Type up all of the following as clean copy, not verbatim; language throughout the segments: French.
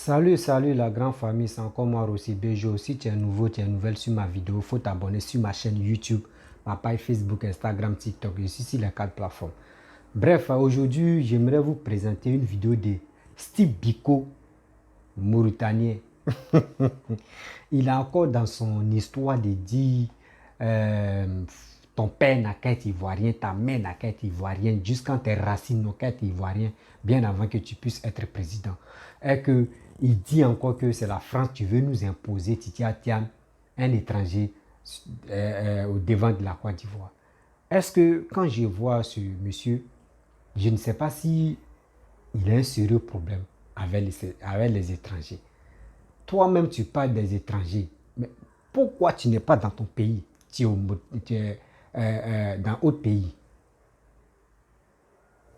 Salut la grande famille, c'est encore moi aussi Bejo. Si tu es nouveau, tu es nouvelle sur ma vidéo, il faut t'abonner sur ma chaîne YouTube, ma page Facebook, Instagram, TikTok. Je suis sur les 4 plateformes. Bref, aujourd'hui, j'aimerais vous présenter une vidéo de Steve Biko, mauritanien. Il a encore dans son histoire de dire ton père n'a qu'à être ivoirien, ta mère n'a qu'à être ivoirienne, jusqu'à tes racines n'ont qu'à être ivoiriens, bien avant que tu puisses être président. Et que il dit encore que c'est la France qui veut nous imposer Titia Tiam, un étranger au devant de la Côte d'Ivoire. Est-ce que quand je vois ce monsieur, je ne sais pas si il a un sérieux problème avec les étrangers. Toi-même, tu parles des étrangers. Mais pourquoi tu n'es pas dans ton pays? Tu es dans autre pays.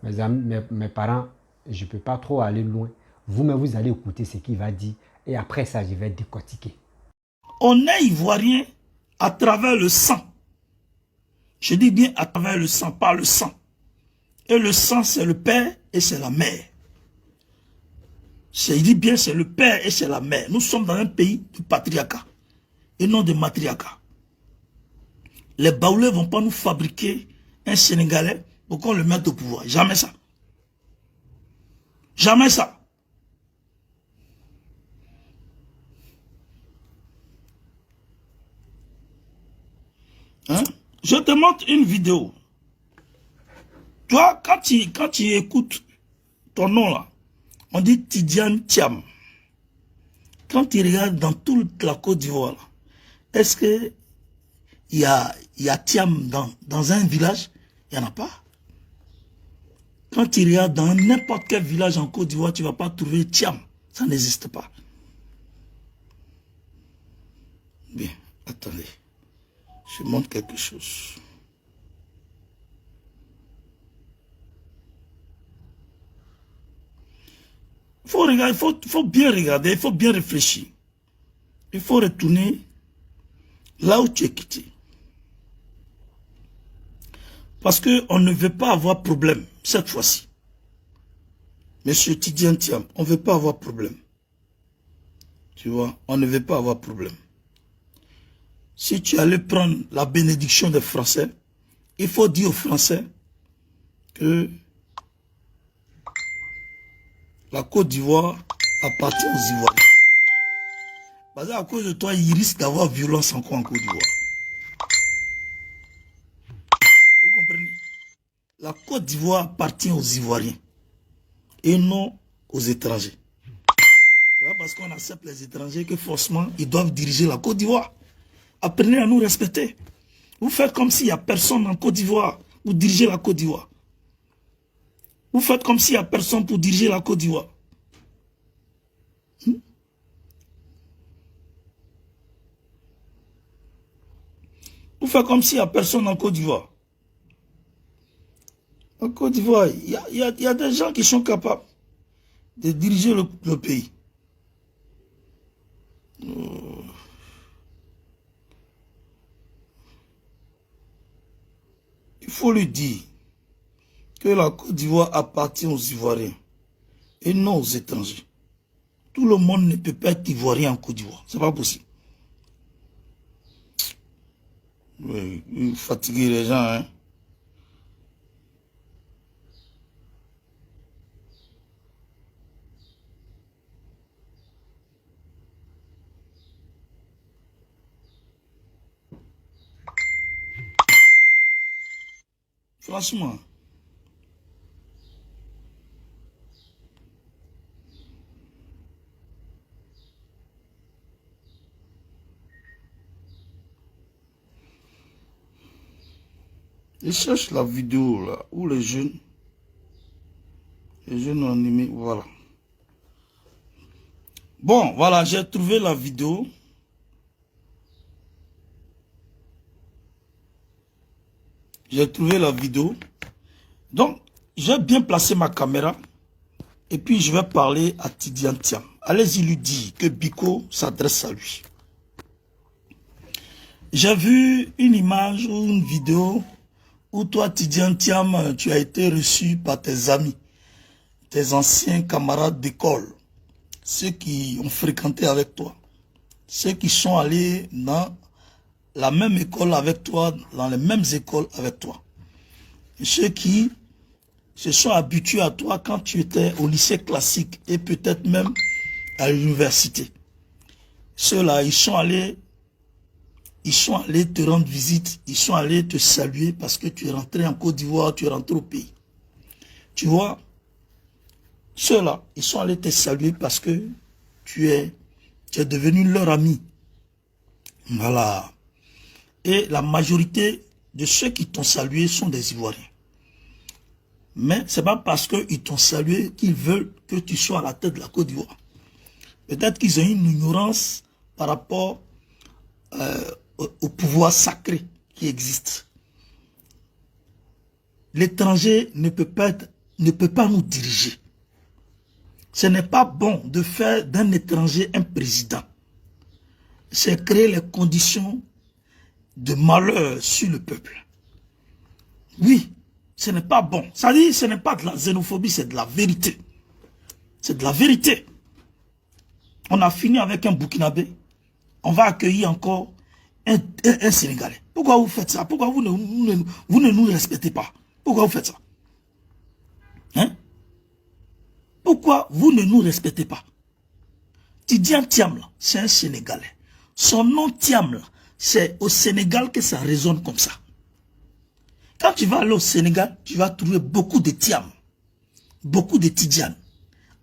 Mes amis, mes parents, je ne peux pas trop aller loin. Vous-même, vous allez écouter ce qu'il va dire. Et après ça, je vais décortiquer. On est ivoirien à travers le sang. Je dis bien à travers le sang, pas le sang. Et le sang, c'est le père et c'est la mère. Je dis bien, c'est le père et c'est la mère. Nous sommes dans un pays de patriarcat et non de matriarcat. Les Baoulés ne vont pas nous fabriquer un Sénégalais pour qu'on le mette au pouvoir. Jamais ça. Jamais ça. Hein? Je te montre une vidéo. Toi, quand tu écoutes ton nom là, on dit Tidiane Thiam. Quand tu regardes dans toute la Côte d'Ivoire, est-ce que il y a Thiam dans un village? Il n'y en a pas. Quand tu regardes dans n'importe quel village en Côte d'Ivoire, tu ne vas pas trouver Thiam. Ça n'existe pas. Bien, attendez. Je montre quelque chose. Il faut regarder, il faut bien regarder, il faut bien réfléchir. Il faut retourner là où tu es quitté. Parce qu'on ne veut pas avoir problème cette fois-ci. Monsieur Tidiane Thiam, on ne veut pas avoir problème. Tu vois, on ne veut pas avoir problème. Si tu allais prendre la bénédiction des Français, il faut dire aux Français que la Côte d'Ivoire appartient aux Ivoiriens. Parce qu'à cause de toi, il risque d'avoir violence encore en Côte d'Ivoire. Vous comprenez? La Côte d'Ivoire appartient aux Ivoiriens et non aux étrangers. C'est pas parce qu'on accepte les étrangers que forcément ils doivent diriger la Côte d'Ivoire. Apprenez à nous respecter. Vous faites comme s'il n'y a personne en Côte d'Ivoire pour diriger la Côte d'Ivoire. Vous faites comme s'il n'y a personne pour diriger la Côte d'Ivoire. Vous faites comme s'il n'y a personne en Côte d'Ivoire. En Côte d'Ivoire, il y a des gens qui sont capables de diriger le pays. Il faut lui dire que la Côte d'Ivoire appartient aux Ivoiriens et non aux étrangers. Tout le monde ne peut pas être Ivoirien en Côte d'Ivoire. C'est pas possible. Oui, il fatigue les gens, hein. Franchement. Je cherche la vidéo là où les jeunes ont animé, voilà. Bon, voilà, j'ai trouvé la vidéo. J'ai trouvé la vidéo. Donc, j'ai bien placé ma caméra. Et puis, je vais parler à Tidiane Thiam. Allez-y lui dire que Biko s'adresse à lui. J'ai vu une image ou une vidéo où toi, Tidiane Thiam, tu as été reçu par tes amis, tes anciens camarades d'école. ceux qui ont fréquenté avec toi, ceux qui sont allés dans la même école avec toi, dans les mêmes écoles avec toi, et ceux qui se sont habitués à toi quand tu étais au lycée classique et peut-être même à l'université. Ceux-là, ils sont allés te rendre visite, ils sont allés te saluer parce que tu es rentré en Côte d'Ivoire, tu es rentré au pays. Tu vois, ceux-là, ils sont allés te saluer parce que tu es devenu leur ami. Voilà. Et la majorité de ceux qui t'ont salué sont des Ivoiriens. Mais ce n'est pas parce qu'ils t'ont salué qu'ils veulent que tu sois à la tête de la Côte d'Ivoire. Peut-être qu'ils ont une ignorance par rapport au pouvoir sacré qui existe. L'étranger ne peut pas nous diriger. Ce n'est pas bon de faire d'un étranger un président. C'est créer les conditions de malheur sur le peuple. Oui, ce n'est pas bon. Ça dit, ce n'est pas de la xénophobie, c'est de la vérité. C'est de la vérité. On a fini avec un Burkinabé. On va accueillir encore un Sénégalais. Pourquoi vous faites ça? Pourquoi vous ne nous respectez pas? Pourquoi vous faites ça? Hein? Pourquoi vous ne nous respectez pas? Tidiane Thiam, c'est un Sénégalais. Son nom Thiam, c'est au Sénégal que ça résonne comme ça. Quand tu vas aller au Sénégal, tu vas trouver beaucoup de Thiam, beaucoup de Tidiane.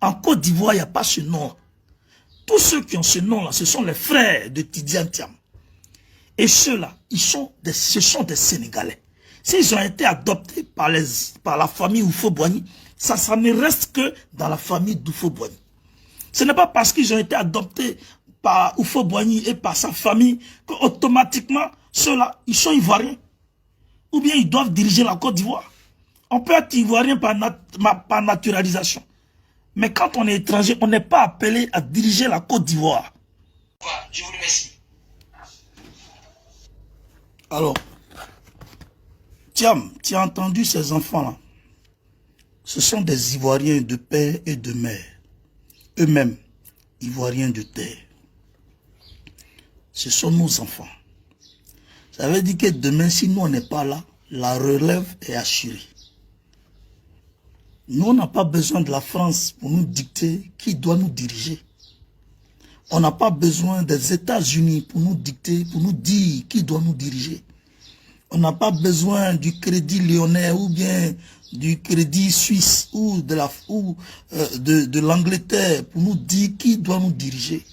En Côte d'Ivoire, il n'y a pas ce nom. Tous ceux qui ont ce nom-là, ce sont les frères de Tidiane Thiam. Et ceux-là, ce sont des Sénégalais. S'ils ont été adoptés par la famille Oufo-Boigny, ça ne reste que dans la famille d'Oufo-Boigny. Ce n'est pas parce qu'ils ont été adoptés par Oufo-Boigny et par sa famille qu'automatiquement, ceux-là, ils sont ivoiriens. Ou bien ils doivent diriger la Côte d'Ivoire. On peut être ivoirien par naturalisation. Mais quand on est étranger, on n'est pas appelé à diriger la Côte d'Ivoire. Je vous remercie. Alors, Thiam, tu as entendu ces enfants-là? Ce sont des Ivoiriens de père et de mère. Eux-mêmes, Ivoiriens de terre. Ce sont nos enfants. Ça veut dire que demain, si nous, on n'est pas là, la relève est assurée. Nous, on n'a pas besoin de la France pour nous dicter qui doit nous diriger. On n'a pas besoin des États-Unis pour nous dicter, pour nous dire qui doit nous diriger. On n'a pas besoin du crédit lyonnais ou bien du crédit suisse ou de l'Angleterre pour nous dire qui doit nous diriger.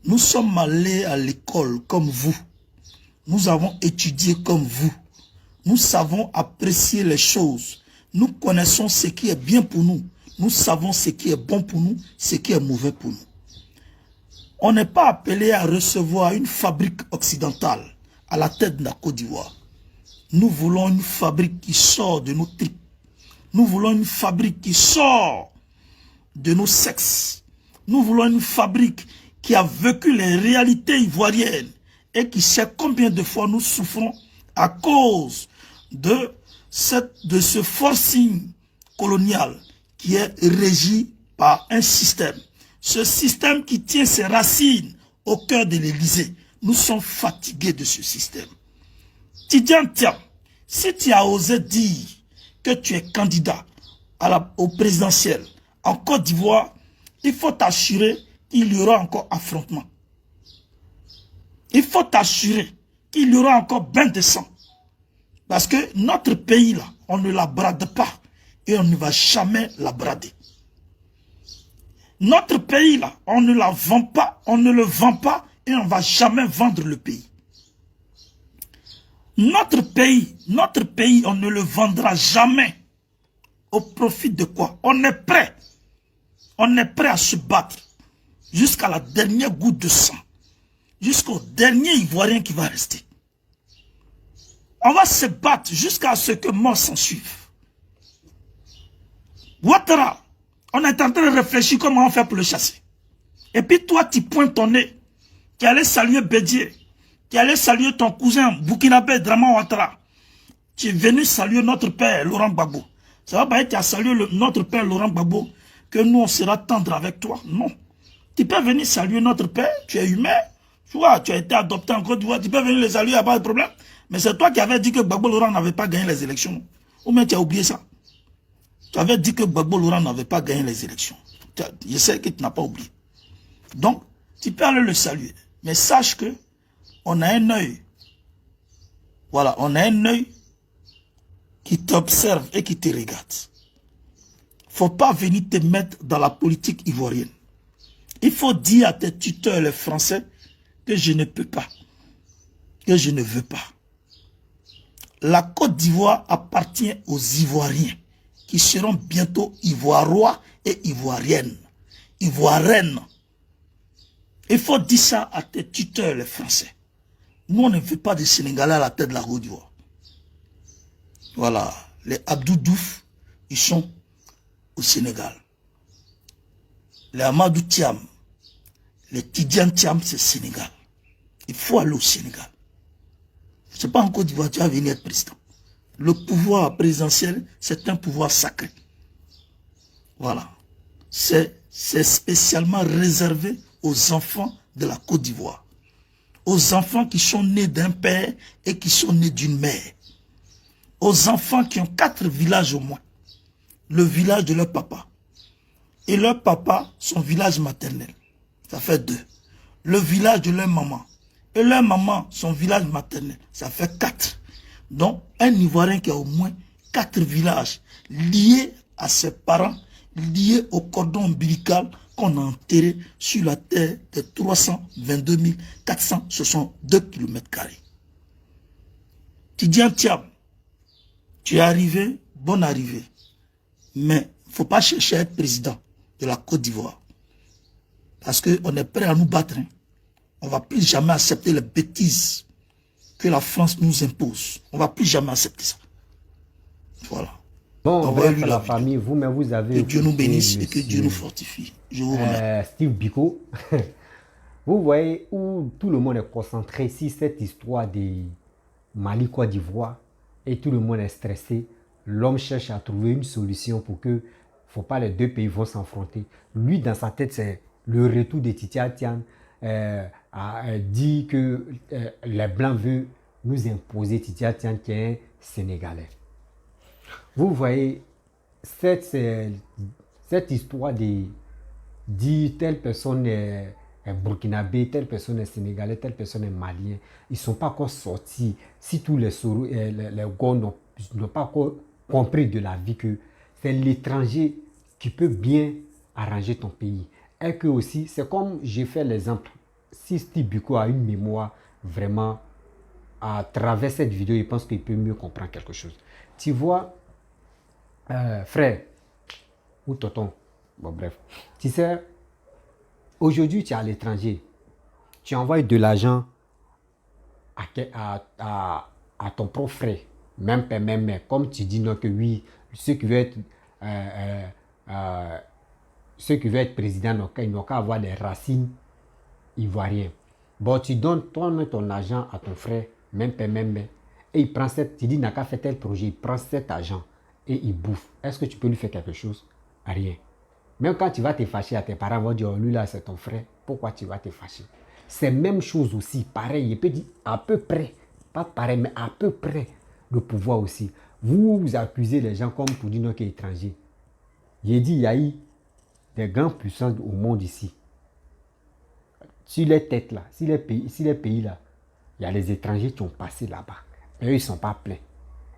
Nous sommes allés à l'école comme vous. Nous avons étudié comme vous. Nous savons apprécier les choses. Nous connaissons ce qui est bien pour nous. Nous savons ce qui est bon pour nous, ce qui est mauvais pour nous. On n'est pas appelé à recevoir une fabrique occidentale à la tête de la Côte d'Ivoire. Nous voulons une fabrique qui sort de nos tripes. Nous voulons une fabrique qui sort de nos sexes. Nous voulons une fabrique qui a vécu les réalités ivoiriennes et qui sait combien de fois nous souffrons à cause de ce forcing colonial qui est régi par un système. Ce système qui tient ses racines au cœur de l'Élysée. Nous sommes fatigués de ce système. Tidiane Thiam, si tu as osé dire que tu es candidat au présidentiel en Côte d'Ivoire, il faut t'assurer qu'il y aura encore affrontement. Il faut t'assurer qu'il y aura encore bain de sang. Parce que notre pays, là, on ne la brade pas et on ne va jamais la brader. Notre pays, là, on ne la vend pas, on ne le vend pas et on ne va jamais vendre le pays. Notre pays, on ne le vendra jamais. Au profit de quoi? On est prêt. On est prêt à se battre jusqu'à la dernière goutte de sang. Jusqu'au dernier Ivoirien qui va rester. On va se battre jusqu'à ce que mort s'en suive. Ouattara, on est en train de réfléchir comment on fait pour le chasser. Et puis toi, tu pointes ton nez. Tu allais saluer Bédier. Tu allais saluer ton cousin Burkinabé Draman Ouattara. Tu es venu saluer notre père Laurent Gbagbo. Ça va pas être tu as salué notre père Laurent Gbagbo que nous, on sera tendre avec toi. Non. Tu peux venir saluer notre père, tu es humain. Tu vois, tu as été adopté en Côte d'Ivoire, tu peux venir les saluer, il n'y a pas de problème. Mais c'est toi qui avais dit que Gbagbo Laurent n'avait pas gagné les élections. Ou bien tu as oublié ça. Tu avais dit que Gbagbo Laurent n'avait pas gagné les élections. Je sais que tu n'as pas oublié. Donc, tu peux aller le saluer. Mais sache que on a un œil. Voilà, on a un œil qui t'observe et qui te regarde. Faut pas venir te mettre dans la politique ivoirienne. Il faut dire à tes tuteurs, les Français, que je ne peux pas, que je ne veux pas. La Côte d'Ivoire appartient aux Ivoiriens, qui seront bientôt Ivoirois et Ivoiriennes. Ivoiriennes. Il faut dire ça à tes tuteurs, les Français. Nous, on ne veut pas de Sénégalais à la tête de la Côte d'Ivoire. Voilà. Les Abdou Diouf, ils sont au Sénégal. Les Amadou Thiam, les Tidiane Thiam, c'est Sénégal. Il faut aller au Sénégal. Ce n'est pas en Côte d'Ivoire, tu vas venir être président. Le pouvoir présidentiel, c'est un pouvoir sacré. Voilà. C'est spécialement réservé aux enfants de la Côte d'Ivoire. Aux enfants qui sont nés d'un père et qui sont nés d'une mère. Aux enfants qui ont 4 villages au moins. Le village de leur papa. Et leur papa, son village maternel. Ça fait 2. Le village de leur maman. Et leur maman, son village maternel. Ça fait 4. Donc, un Ivoirien qui a au moins 4 villages liés à ses parents, liés au cordon ombilical qu'on a enterré sur la terre de 322 462 km². Tidiane Thiam, tu es arrivé, bonne arrivée. Mais il ne faut pas chercher à être président de la Côte d'Ivoire. Parce qu'on est prêt à nous battre. Hein. On ne va plus jamais accepter les bêtises que la France nous impose. On ne va plus jamais accepter ça. Voilà. Bon, bref, la famille, vous-même, vous avez... Que Dieu nous bénisse et que Dieu nous fortifie. Je vous remercie. Steve Biko, vous voyez où tout le monde est concentré sur cette histoire de Mali-Côte d'Ivoire et tout le monde est stressé. L'homme cherche à trouver une solution pour que, faut pas, les deux pays vont s'affronter. Lui, dans sa tête, c'est le retour de Titia Tian, a dit que les Blancs veulent nous imposer Titia Tian qui est un Sénégalais. Vous voyez, cette histoire de dire telle personne est burkinabé, telle personne est sénégalais, telle personne est malien, ils ne sont pas encore sortis. Si tous les gars n'ont pas encore compris de la vie que c'est l'étranger qui peut bien arranger ton pays. Et que aussi, c'est comme j'ai fait l'exemple, si Steve Biko a une mémoire vraiment à travers cette vidéo, il pense qu'il peut mieux comprendre quelque chose. Tu vois, frère, ou tonton, bon bref, tu sais, aujourd'hui tu es à l'étranger, tu envoies de l'argent à ton propre frère, même père, même mère, comme tu dis non que oui, ceux qui veulent être président, ils n'ont qu'à avoir des racines ivoiriennes. Bon, tu donnes ton argent à ton frère, même père, même mère, et il prend tu dis n'a qu'à faire tel projet, il prend cet argent et il bouffe. Est-ce que tu peux lui faire quelque chose? Rien. Même quand tu vas te fâcher, à tes parents vont dire, oh, lui là c'est ton frère, pourquoi tu vas te fâcher? C'est même chose aussi, pareil, il peut dire à peu près, pas pareil, mais à peu près, le pouvoir aussi. Vous accusez les gens comme pour dire non qu'il est étranger. J'ai dit, il y a eu des grands puissants au monde ici. Sur les têtes là, sur les pays là, il y a les étrangers qui ont passé là-bas. Mais eux, ils ne sont pas pleins.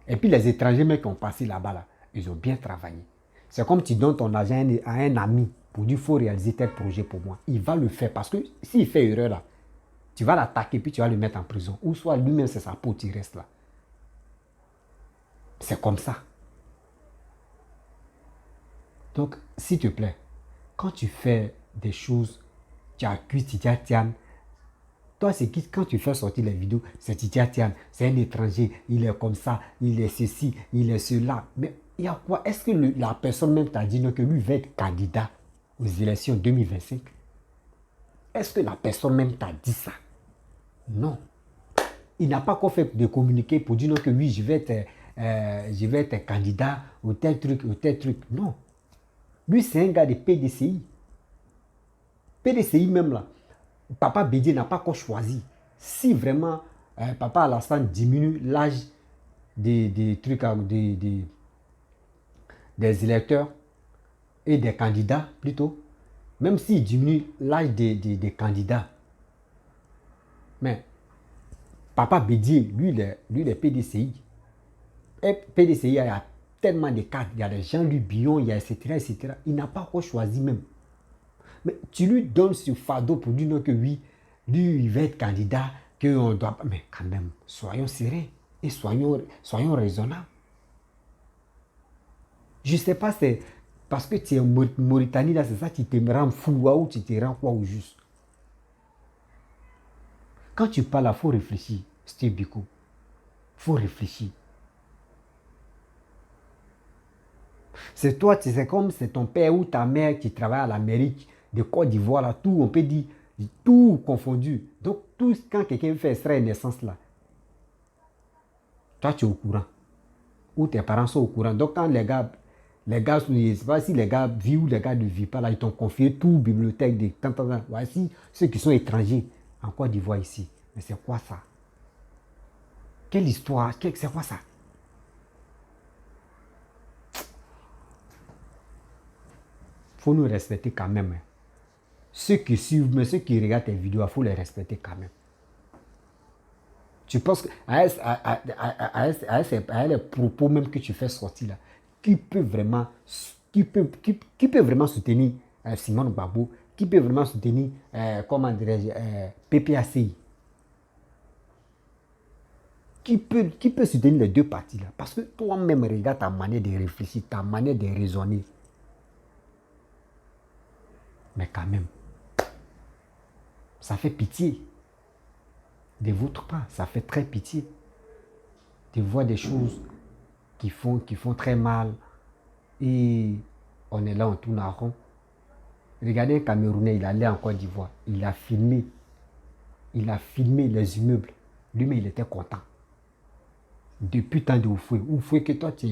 Et puis les étrangers même qui ont passé là-bas, là, ils ont bien travaillé. C'est comme tu donnes ton argent à un ami pour dire, il faut réaliser tel projet pour moi. Il va le faire parce que s'il fait erreur là, tu vas l'attaquer puis tu vas le mettre en prison. Ou soit lui-même c'est sa peau qui reste là. C'est comme ça. Donc, s'il te plaît, quand tu fais des choses, tu accuses Titia Tian. Toi, c'est qui, quand tu fais sortir les vidéos, c'est Titia Tian, c'est un étranger, il est comme ça, il est ceci, il est cela. Mais il y a quoi? Est-ce que la personne même t'a dit non, que lui va être candidat aux élections 2025? Est-ce que la personne même t'a dit ça? Non. Il n'a pas encore fait de communiquer pour dire non, que oui, je vais être candidat ou tel truc, ou tel truc. Non. Lui, c'est un gars de PDCI. PDCI même là. Papa Bédié n'a pas encore choisi. Si vraiment Papa Alassane diminue l'âge des trucs, des électeurs et des candidats plutôt, même s'il diminue l'âge des candidats, mais Papa Bédié, lui, il est PDCI. Et PDCI, il y a tellement de cadres, il y a des gens, lui, Billon, il y a etc., etc. Il n'a pas encore choisi même. Mais tu lui donnes ce fardeau pour dire non que oui, lui, il va être candidat, qu'on doit pas. Mais quand même, soyons sérieux et soyons raisonnables. Je ne sais pas, c'est parce que tu es en Mauritanie, là, c'est ça qui te rend fou ou tu te rends quoi au juste. Quand tu parles, il faut réfléchir, Steve Biko. Il faut réfléchir. C'est toi, c'est comme c'est ton père ou ta mère qui travaille à l'Amérique de Côte d'Ivoire, là, tout, on peut dire, tout confondu. Donc, tout, quand quelqu'un fait extrait de naissance, là, toi, tu es au courant. Ou tes parents sont au courant. Donc, quand les gars, je ne sais pas si les gars vivent ou les gars ne vivent pas, là, ils t'ont confié tout, bibliothèque, des tant. Voici ceux qui sont étrangers en Côte d'Ivoire ici. Mais c'est quoi ça? Quelle histoire? C'est quoi ça? Faut nous respecter quand même. Hein. Ceux qui suivent, mais ceux qui regardent tes vidéos, il faut les respecter quand même. Tu penses qu'à les propos même que tu fais sortir là, qui peut vraiment soutenir Simone Gbagbo, qui peut vraiment soutenir, comment dirais-je, PPACI, qui peut soutenir les deux parties là, parce que toi-même regarde ta manière de réfléchir, ta manière de raisonner. Mais quand même, ça fait pitié. De votre part, ça fait très pitié de voir des choses qui font très mal et on est là, on tourne en rond. Regardez un Camerounais, il allait en Côte d'Ivoire, il a filmé les immeubles. Lui-même, il était content. Depuis tant de Oufoué que toi, tu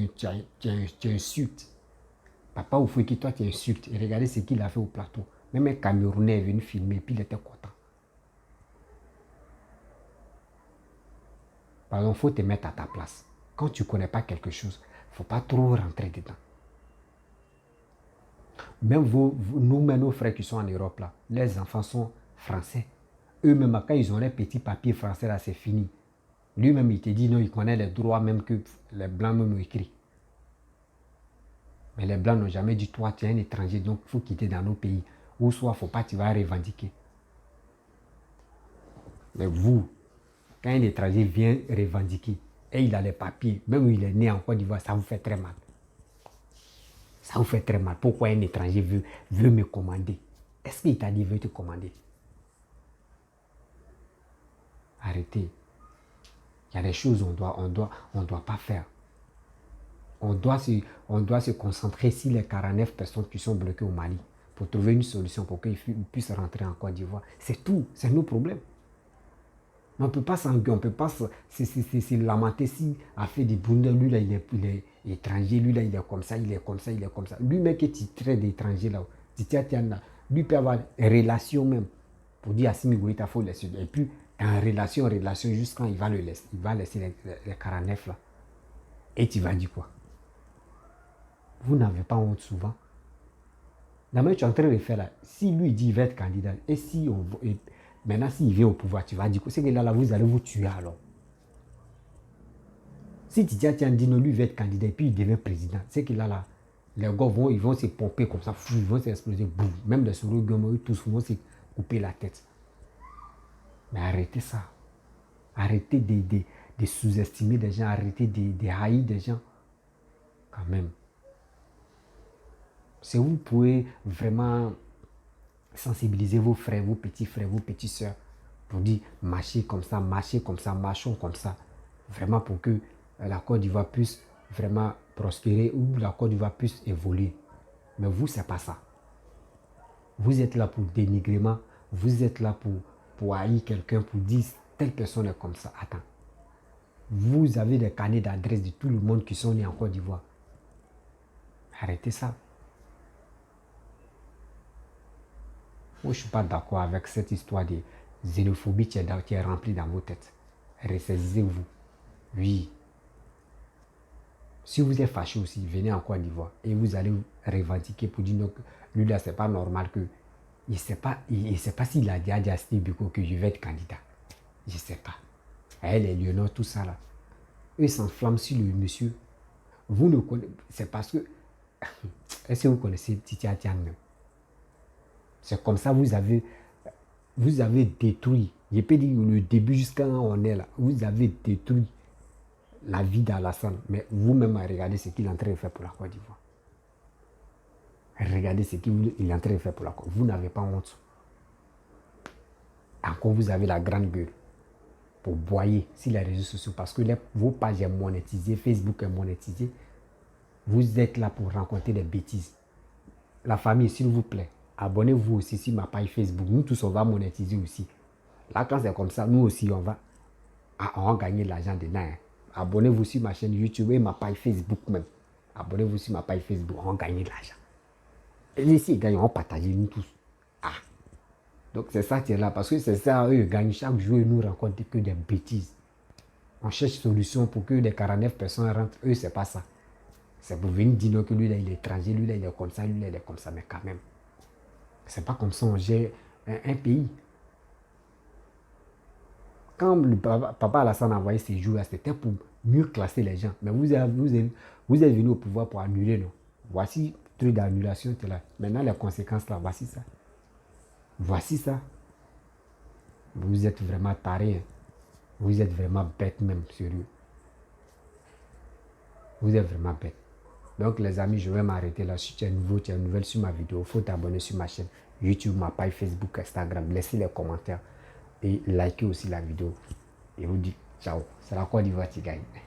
insultes. Papa Oufoué que toi, tu insultes. Et regardez ce qu'il a fait au plateau. Même un Camerounais est venu filmer et puis il était content. Pardon, il faut te mettre à ta place. Quand tu ne connais pas quelque chose, il ne faut pas trop rentrer dedans. Même nous-mêmes, nos frères qui sont en Europe, là, les enfants sont français. Eux-mêmes, quand ils ont les petits papiers français, là, c'est fini. Lui-même, il te dit non, il connaît les droits même que les blancs même ont écrit. Mais les blancs n'ont jamais dit, toi, tu es un étranger, donc il faut quitter dans nos pays. Ou soit, il ne faut pas, tu vas revendiquer. Mais vous, quand un étranger vient revendiquer, et il a les papiers, même où il est né en Côte d'Ivoire, ça vous fait très mal. Ça vous fait très mal. Pourquoi un étranger veut me commander? Est-ce qu'il t'a dit veut te commander? Arrêtez. Il y a des choses qu'on ne doit pas faire. On doit se concentrer sur les 49 personnes qui sont bloquées au Mali pour trouver une solution pour qu'ils puissent rentrer en Côte d'Ivoire. C'est tout. C'est nos problèmes. Mais on ne peut pas s'engueuler, on ne peut pas se lamenter si a fait des boules. Lui là, il est étranger, lui là, il est comme ça, il est comme ça, il est comme ça. Lui mec qui est titré d'étranger là, lui peut avoir une relation même pour dire à Assimi Goïta, il faut laisser. Et puis, en relation, juste quand il va laisser les 49 là. Et tu vas dire quoi? Vous n'avez pas honte souvent. La même tu es en train de faire là. Si lui dit il va être candidat, et si maintenant s'il vient au pouvoir, tu vas dire quoi? C'est que là, vous allez vous tuer alors. Si Titia dit non, lui il va être candidat et puis il devient président, c'est que là, les gars ils vont se pomper comme ça, ils vont s'exploser, boum. Même les souris, eux tous vont se couper la tête. Mais arrêtez ça. Arrêtez de sous-estimer des gens, arrêtez de haïr des gens. Quand même. Si vous pouvez vraiment sensibiliser vos frères, vos petits sœurs, pour dire marchez comme ça, marchons comme ça. Vraiment pour que la Côte d'Ivoire puisse vraiment prospérer ou la Côte d'Ivoire puisse évoluer. Mais vous, c'est pas ça. Vous êtes là pour dénigrement, vous êtes là pour haïr quelqu'un, pour dire telle personne est comme ça. Attends. Vous avez des carnets d'adresse de tout le monde qui sont nés en Côte d'Ivoire. Arrêtez ça. Moi, je ne suis pas d'accord avec cette histoire de xénophobie qui est remplie dans vos têtes. Ressaisissez-vous. Oui. Si vous êtes fâché aussi, venez en Côte d'Ivoire et vous allez revendiquer pour dire que lui là, c'est pas normal que. Il ne sait pas s'il a dit à Justin Biko que je vais être candidat. Je ne sais pas. Elle, les Lyonnais, tout ça là. Eux s'enflamment sur le monsieur. Vous ne connaissez. C'est parce que. Est-ce que vous connaissez Titi Atian même? C'est comme ça vous avez détruit. Je peux dire le début jusqu'à où on est là. Vous avez détruit la vie d'Alassane. Mais vous-même, regardez ce qu'il est en train de faire pour la Côte d'Ivoire. Regardez ce qu'il est en train de faire pour la Côte d'Ivoire. Vous n'avez pas honte. Encore, vous avez la grande gueule pour boyer sur les réseaux sociaux parce que vos pages sont monétisées, Facebook est monétisé. Vous êtes là pour rencontrer des bêtises. La famille, s'il vous plaît, abonnez-vous aussi sur ma page Facebook. Nous tous, on va monétiser aussi. Là, quand c'est comme ça, nous aussi, on va gagner de l'argent dedans. Hein. Abonnez-vous sur ma chaîne YouTube et ma page Facebook même. Abonnez-vous sur ma page Facebook, on va gagner de l'argent. Et ici, ils gagnent, on partage nous tous. Ah. Donc, c'est ça qui est là. Parce que c'est ça, eux, ils gagnent. Chaque jour, ils nous rencontrent que des bêtises. On cherche solution pour que les 49 personnes rentrent. Eux, c'est pas ça. C'est pour venir dire que lui, là, il est étranger, lui, là, il est comme ça, lui, là, il est comme ça. Mais quand même, c'est pas comme ça on gère un pays. Quand le papa Alassane a envoyé ces jours-là, c'était pour mieux classer les gens. Mais vous êtes venu au pouvoir pour annuler, non? Voici le truc d'annulation, là. Maintenant, les conséquences, là, voici ça. Voici ça. Vous êtes vraiment taré. Hein. Vous êtes vraiment bête même, sérieux. Vous êtes vraiment bête. Donc les amis, je vais m'arrêter là. Si tu es nouveau, tu es nouvelle sur ma vidéo, il faut t'abonner sur ma chaîne YouTube, ma page Facebook, Instagram. Laissez les commentaires et likez aussi la vidéo. Et vous dis ciao. C'est la Côte d'Ivoire qui gagne.